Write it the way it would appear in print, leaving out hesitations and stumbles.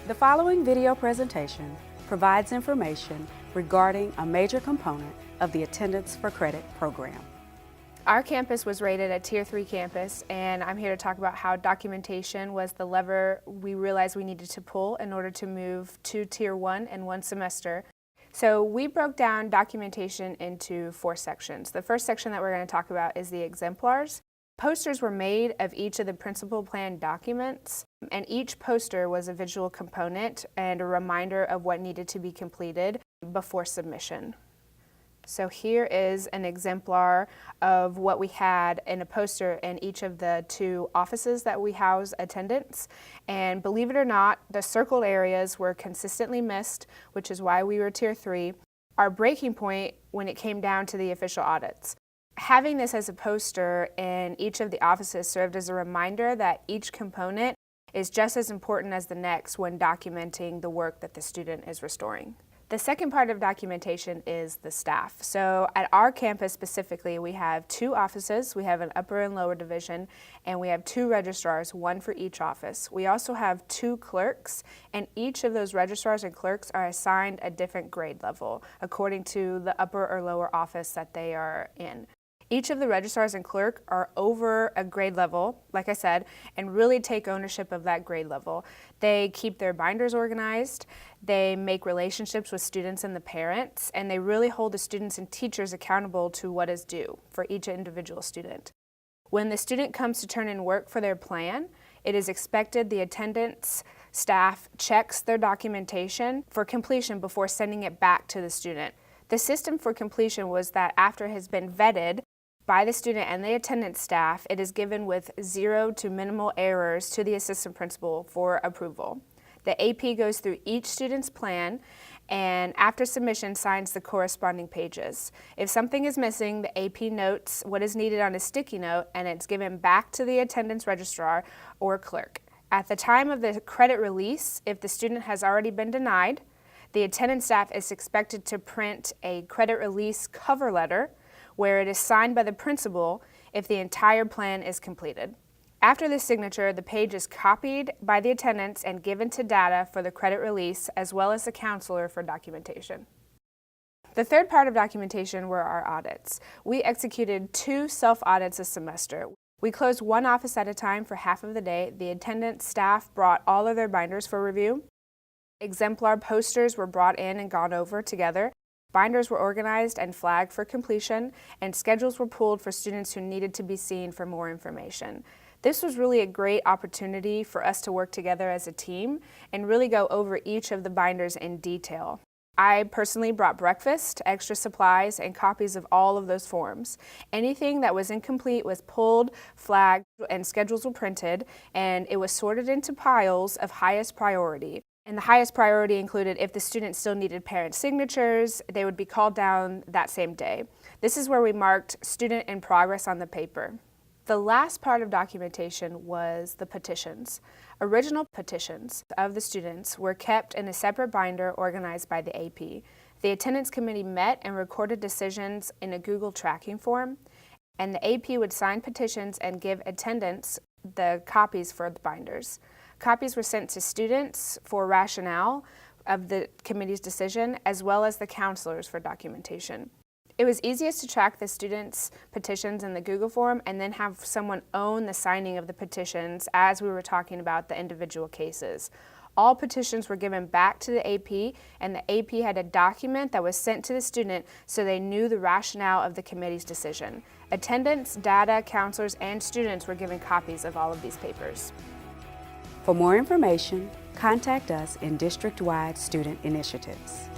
The following video presentation provides information regarding a major component of the Attendance for Credit program. Our campus was rated a Tier 3 campus, and I'm here to talk about how documentation was the lever we realized we needed to pull in order to move to Tier 1 in one semester. So we broke down documentation into 4 sections. The first section that we're going to talk about is the exemplars. Posters were made of each of the principal plan documents, and each poster was a visual component and a reminder of what needed to be completed before submission. So here is an exemplar of what we had in a poster in each of the 2 offices that we house attendants. And believe it or not, the circled areas were consistently missed, which is why we were Tier 3, our breaking point when it came down to the official audits. Having this as a poster in each of the offices served as a reminder that each component is just as important as the next when documenting the work that the student is restoring. The second part of documentation is the staff. So at our campus specifically, we have 2 offices. We have an upper and lower division, and we have 2 registrars, 1 for each office. We also have 2 clerks, and each of those registrars and clerks are assigned a different grade level according to the upper or lower office that they are in. Each of the registrars and clerk are over a grade level, like I said, and really take ownership of that grade level. They keep their binders organized, they make relationships with students and the parents, and they really hold the students and teachers accountable to what is due for each individual student. When the student comes to turn in work for their plan, it is expected the attendance staff checks their documentation for completion before sending it back to the student. The system for completion was that after it has been vetted by the student and the attendance staff, it is given with 0 to minimal errors to the assistant principal for approval. The AP goes through each student's plan and after submission signs the corresponding pages. If something is missing, the AP notes what is needed on a sticky note and it's given back to the attendance registrar or clerk. At the time of the credit release, if the student has already been denied, the attendance staff is expected to print a credit release cover letter where it is signed by the principal if the entire plan is completed. After the signature, the page is copied by the attendants and given to data for the credit release as well as the counselor for documentation. The third part of documentation were our audits. We executed 2 self-audits a semester. We closed 1 office at a time for half of the day. The attendance staff brought all of their binders for review. Exemplar posters were brought in and gone over together. Binders were organized and flagged for completion, and schedules were pulled for students who needed to be seen for more information. This was really a great opportunity for us to work together as a team and really go over each of the binders in detail. I personally brought breakfast, extra supplies, and copies of all of those forms. Anything that was incomplete was pulled, flagged, and schedules were printed, and it was sorted into piles of highest priority. And the highest priority included if the student still needed parent signatures, they would be called down that same day. This is where we marked student in progress on the paper. The last part of documentation was the petitions. Original petitions of the students were kept in a separate binder organized by the AP. The attendance committee met and recorded decisions in a Google tracking form, and the AP would sign petitions and give attendants the copies for the binders. Copies were sent to students for rationale of the committee's decision, as well as the counselors for documentation. It was easiest to track the students' petitions in the Google form and then have someone own the signing of the petitions as we were talking about the individual cases. All petitions were given back to the AP, and the AP had a document that was sent to the student so they knew the rationale of the committee's decision. Attendants, data, counselors, and students were given copies of all of these papers. For more information, contact us in district-wide student initiatives.